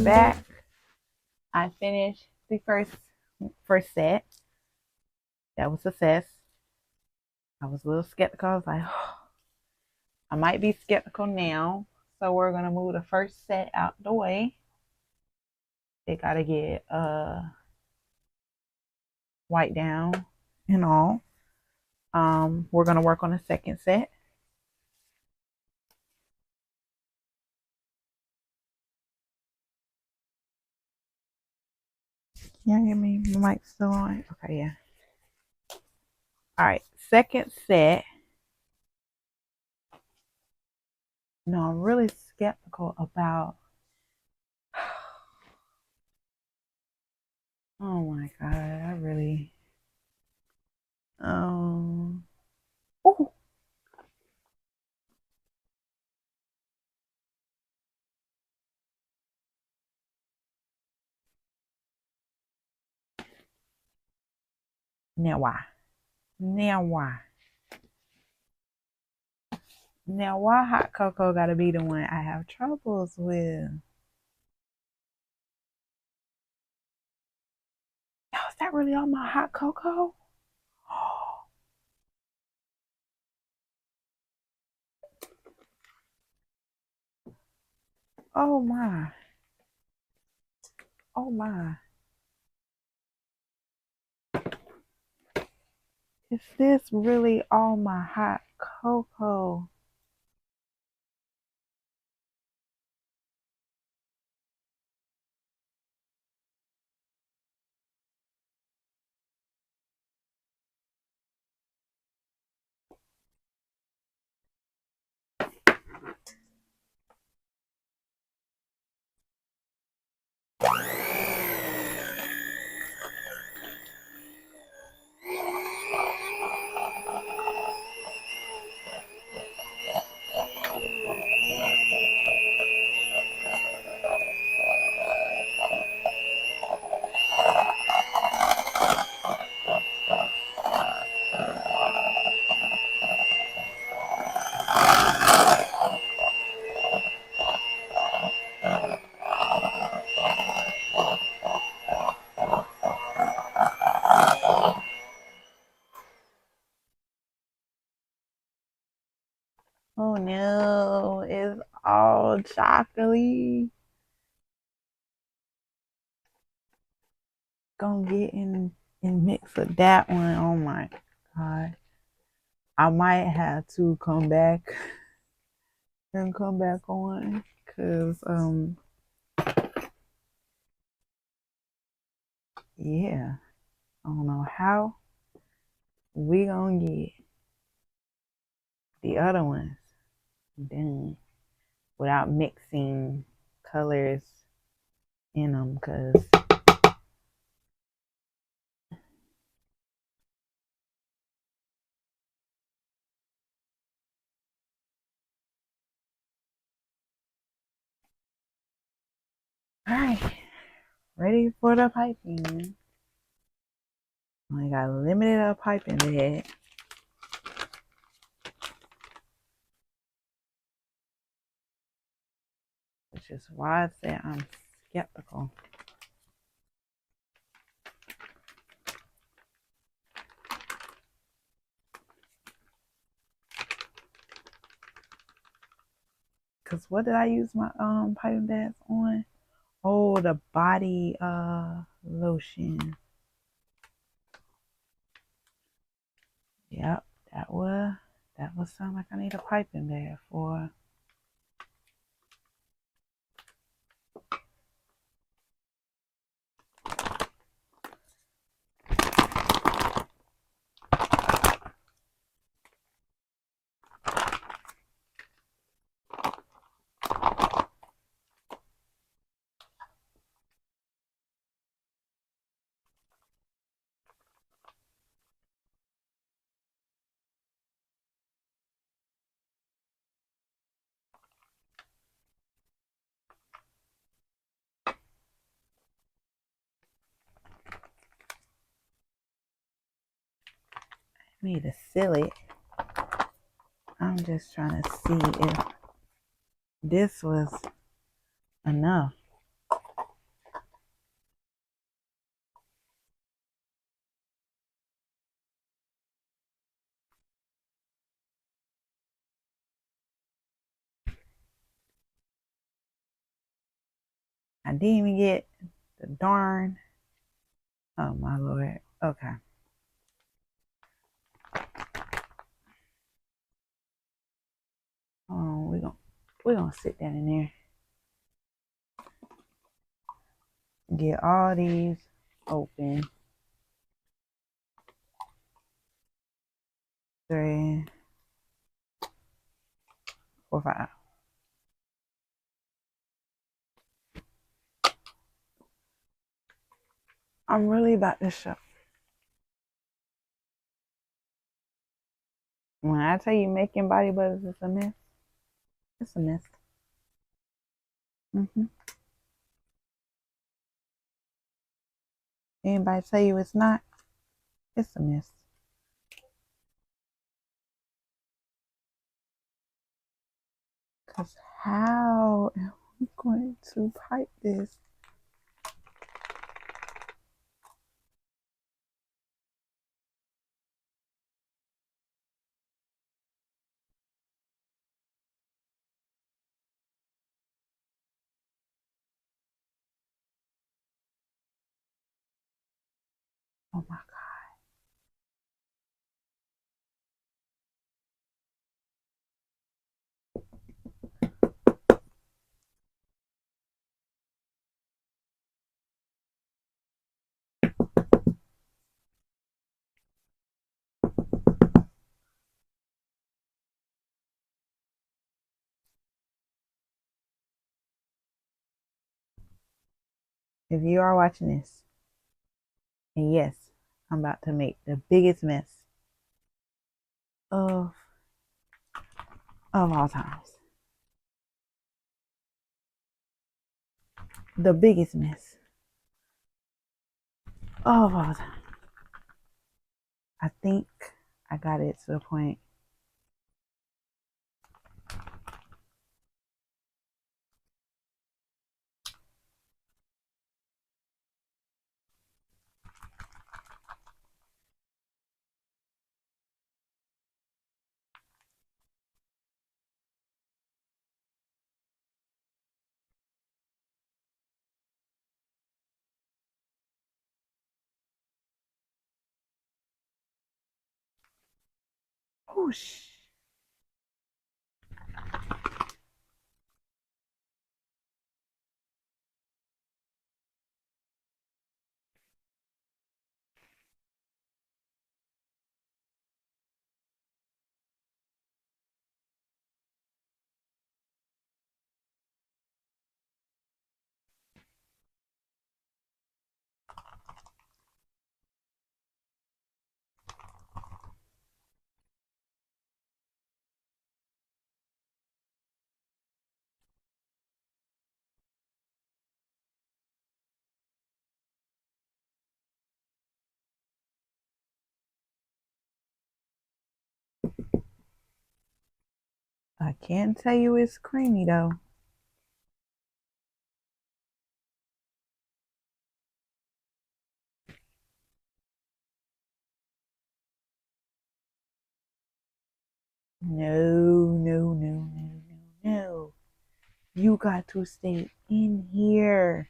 back. I finished the first set. That was a success. I was a little skeptical. I was like, oh, I might be skeptical now. So we're gonna move the first set out the way. They gotta get white down and all. We're gonna work on the second set. Can you hear me? My mic's still on. Okay, yeah. All right, second set. No, I'm really skeptical about. Oh my God, I really. Ooh. Now why? Now why? Now why hot cocoa gotta be the one I have troubles with? Oh, is that really all my hot cocoa? Oh my. Oh my. Is this really all my hot cocoa? Oh no, it's all chocolatey. Gonna get in mix with that one. Oh my God. I might have to come back and come back on because yeah, I don't know how we gonna get the other ones done without mixing colors in them because all right, ready for the piping. I got limited up piping bed. Which is why I say I'm skeptical. Cause what did I use my piping bags on? Oh, the body lotion. Yep, that was something like I need a piping bag for. I need to seal it. I'm just trying to see if this was enough. didn't even get the darn. Oh my Lord. Okay. Oh, we're gonna sit down in there. Get all these open. 3, 4, 5. I'm really about to show. When I tell you making body butters is a mess, it's a mess. Anybody tell you it's not, it's a mess. Because how am I going to pipe this? Oh my God. If you are watching this, and yes, I'm about to make the biggest mess of all times. The biggest mess of all time. I think I got it to the point. Whoosh. I can't tell you it's creamy though. No, no, no, no, no, no. You got to stay in here.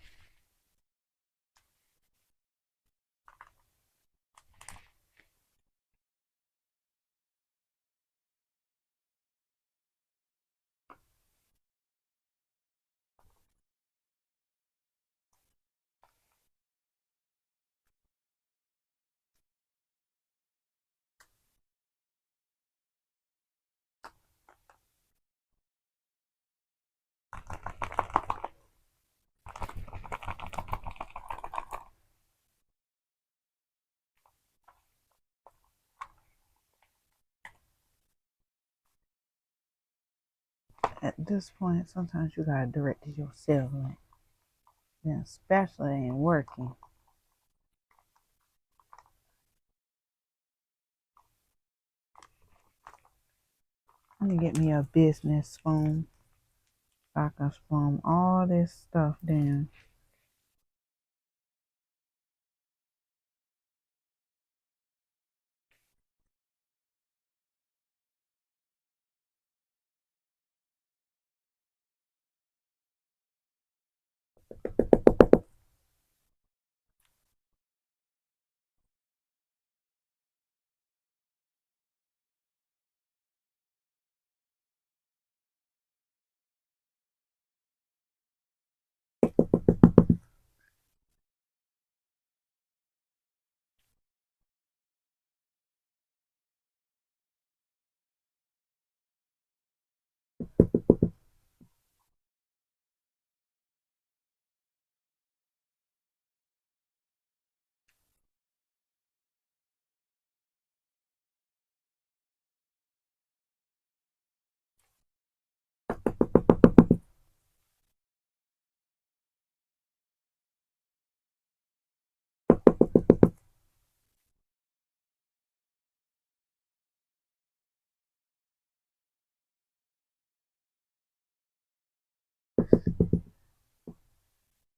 At this point, sometimes you gotta direct it yourself, like, yeah, especially in working. I'm gonna get me a business spoon so I can spoon all this stuff down.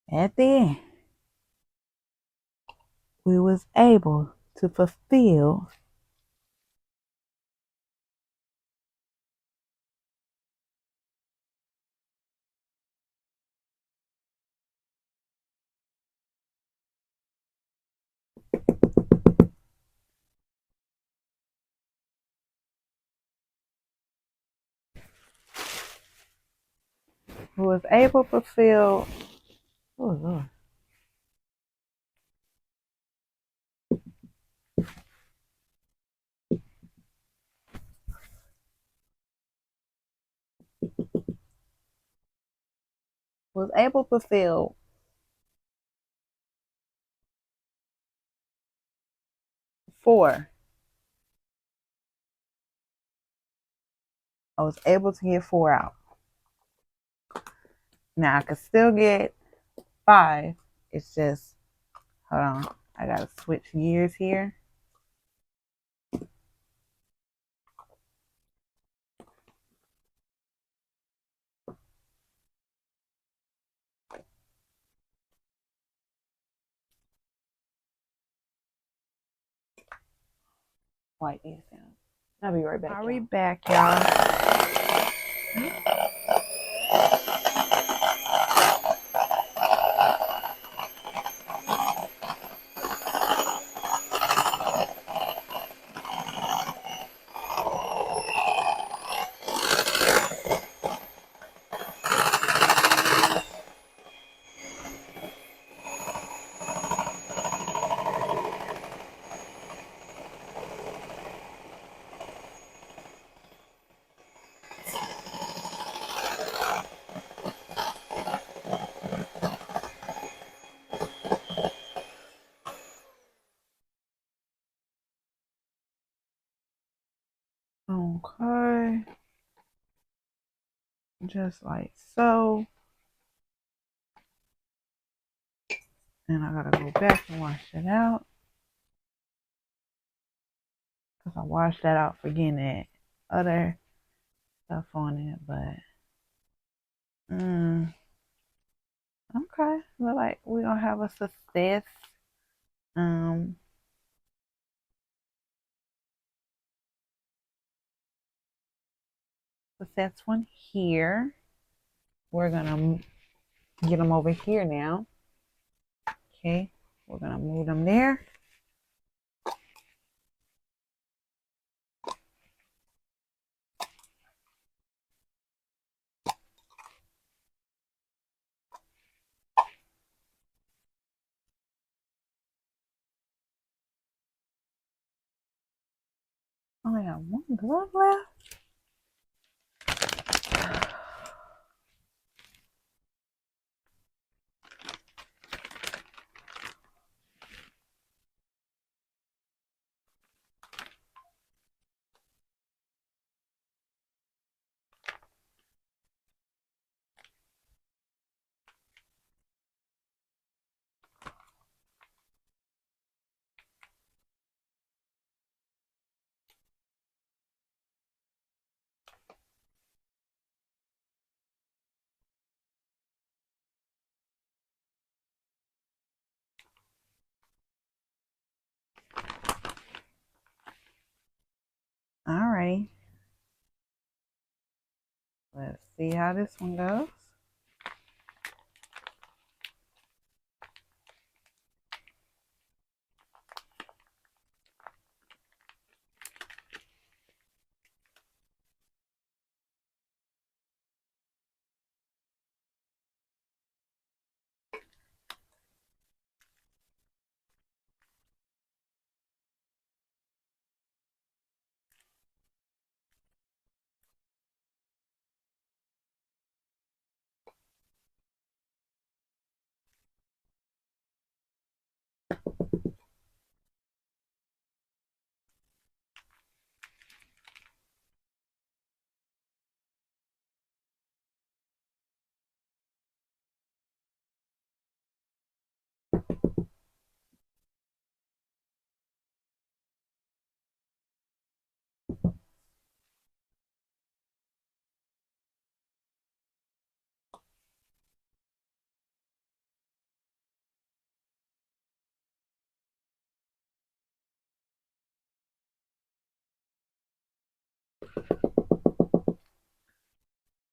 At the end, we was able to fulfill oh Lord, was able to fulfill 4. I was able to get 4 out. Now I could still get 5. It's just, hold on, I gotta switch gears here. Wipe these down. I'll be right back. I'll be back, y'all. Okay. Just like so. And I gotta go back and wash it out. Because I washed that out for getting that other stuff on it, but okay. Look like we're gonna have a success. Success one here. We're gonna get them over here now. Okay, we're gonna move them there. Only got one glove left. Alrighty. Let's see how this one goes.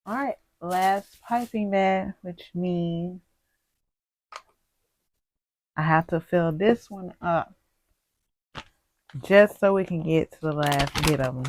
All right, last piping bag, which means I have to fill this one up just so we can get to the last bit of them.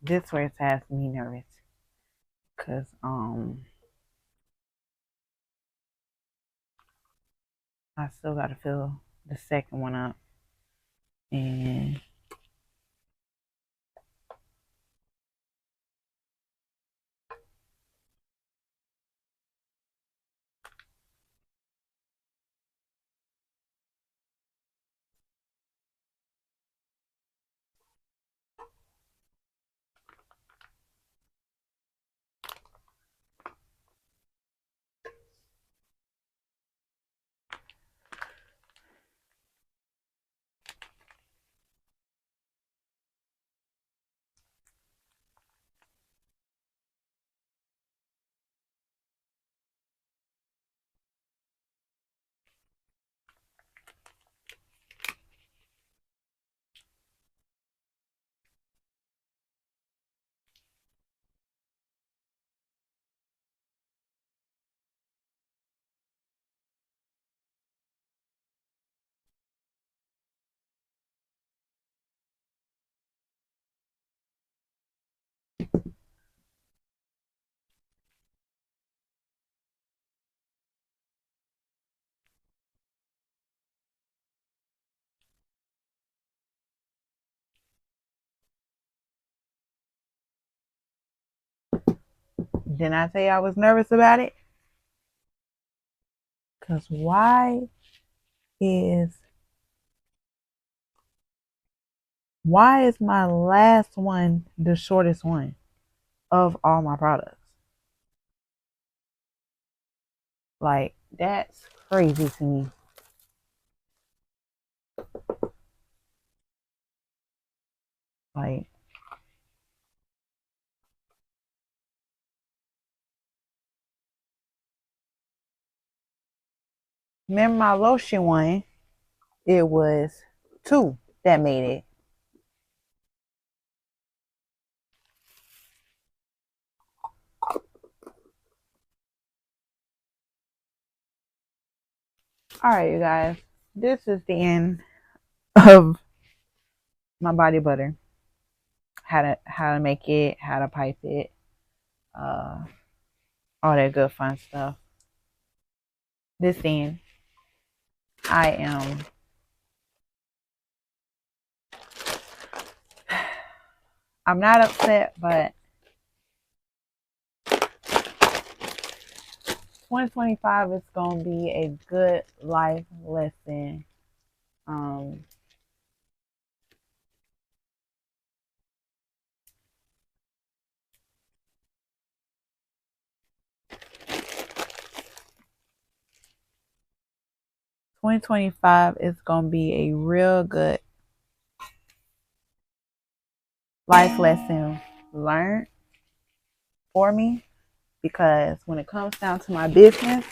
This where it has me nervous, cause I still gotta fill the second one up, and then I tell you I was nervous about it, cause is why is my last one the shortest one of all my products? Like, that's crazy to me. Like, remember my lotion one? It was 2 that made it. All right, you guys. This is the end of my body butter. How to make it, how to pipe it, uh, all that good fun stuff. This end, I'm not upset, but 2025 is gonna be a good life lesson. Um, 2025 is gonna be a real good life lesson learned for me, because when it comes down to my business,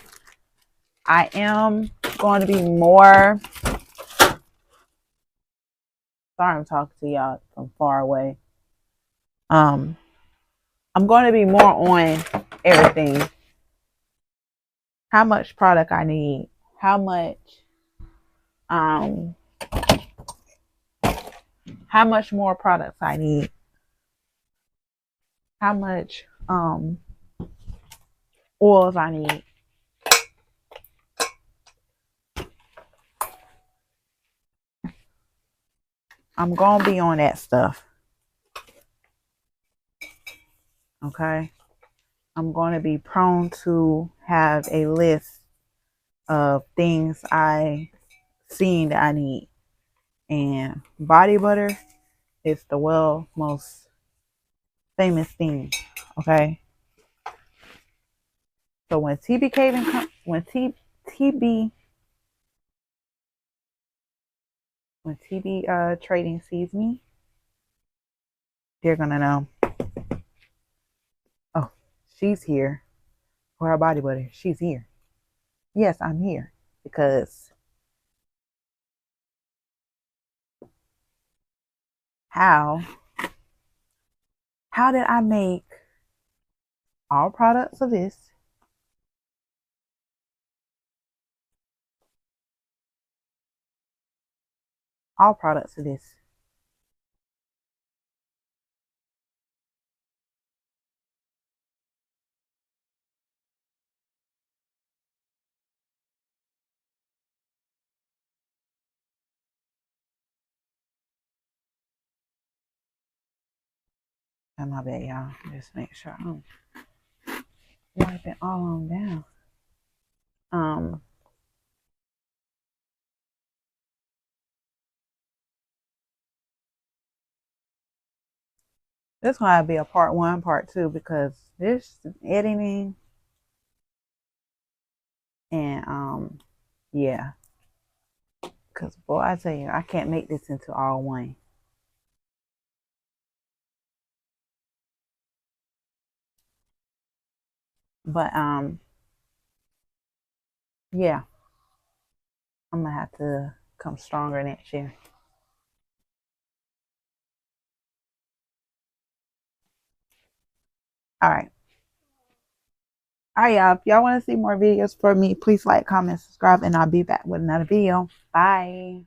I am going to be more. Sorry, I'm talking to y'all from far away. I'm going to be more on everything. How much product I need, how much more products I need, how much oils I need. I'm going to be on that stuff. Okay? I'm going to be prone to have a list of things I seeing that I need. And body butter is the most famous thing. Okay. So when TB Caving TB when TB trading sees me, they're gonna know, oh, she's here for her body butter. She's here. Yes, I'm here because how did I make all products of this all products of this? And my bad, y'all. Just make sure I'm wiping all on down. This gonna be a part 1, part 2, because this editing and yeah, because boy, I tell you, I can't make this into all one. But yeah, I'm gonna have to come stronger next year. All right. All right, y'all. If y'all want to see more videos from me, please like, comment, subscribe, and I'll be back with another video. Bye.